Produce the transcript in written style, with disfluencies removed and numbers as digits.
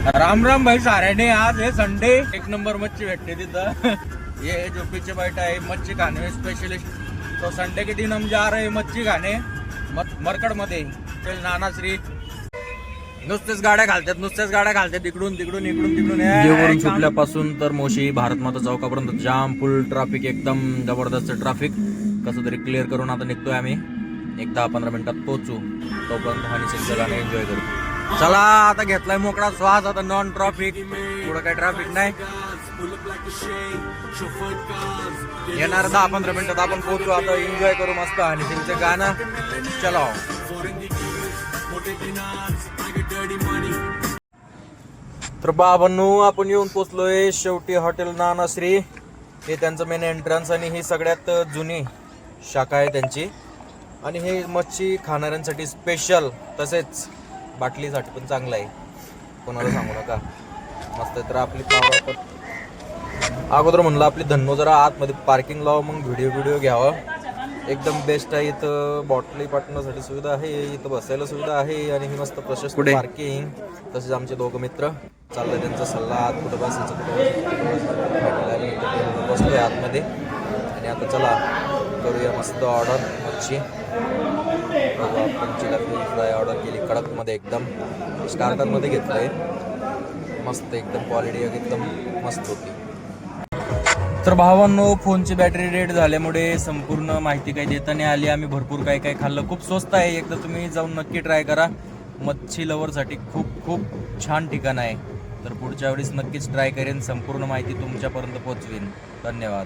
राम राम भाई साऱ्याने। आज है संडे, एक नंबर मच्छी भेटते तिथं। ये जो पीछे बैठा है मच्छी खाने में स्पेशलिस्ट, तो संडे के दिन हम जा रहे हैं मच्छी खाने मरकड मध्ये। चल नानाश्री नुसतेच गाड्या घालतात इकडून तिकडून इकडून तिकडून। देववरून सुटल्यापासून तर मोशी भारत माता चौकापर्यंत जाम फुल ट्रॅफिक, एकदम जबरदस्त ट्रॅफिक। कसं तरी क्लिअर करून आता निघतोय आम्ही। एक 10-15 मिनिटात पोहोचू, तोपर्यंत हनी सिंगचं गाणं एन्जॉय करू। चला आता घेतलाय मोकळा श्वास, आता नॉन ट्रॅफिक, पुढं काही ट्रॅफिक नाही। येणार 10-15 मिनिटात आपण पोहोचू। आता एन्जॉय करू मस्त हनी सिंगचं गाणं। चलो तर बाबांनो, आपण येऊन पोचलोय शेवटी हॉटेल नानाश्री। हे त्यांचं मेन एंट्रन्स आणि ही सगळ्यात जुनी शाखा आहे त्यांची। आणि हे मच्छी खाणाऱ्यांसाठी स्पेशल, तसेच बाटलीसाठी पण चांगलं आहे, कोणाला सांगू नका। मस्त तर आपली अगोदर म्हणलं आपली धन्नो जरा आतमध्ये पार्किंग लाव, मग व्हिडिओ घ्यावा। एकदम बेस्ट आहे इथं। बॉटली पाठवण्यासाठी सुविधा आहे, इथं बसायला सुविधा आहे आणि ही मस्त प्रशस्त पार्किंग। तसेच आमचे दोघं मित्र चाललंय त्यांचा सल्ला, आत कुठं बसायचं कुठं बसतोय आतमध्ये। आणि आता चला करूया मस्त ऑर्डर मच्छी। आपण चिला फिश फ्राय ऑर्डर केली कडकमध्ये, एकदम स्टार्टरमध्ये घेतलंय। मस्त एकदम क्वालिटी एकदम मस्त होती। तर भावांनो, फोनची बॅटरी डेड झाल्यामुळे संपूर्ण माहिती काही देता नाही आली। आम्ही भरपूर काय खाल्लं, खूप स्वस्त आहे। एकदा तुम्ही जाऊन नक्की ट्राय करा। मच्छी लवरसाठी खूप छान ठिकाण आहे। तर पुढच्या वेळेस नक्कीच ट्राय करेन, संपूर्ण माहिती तुमच्यापर्यंत पोहोचवीन। धन्यवाद।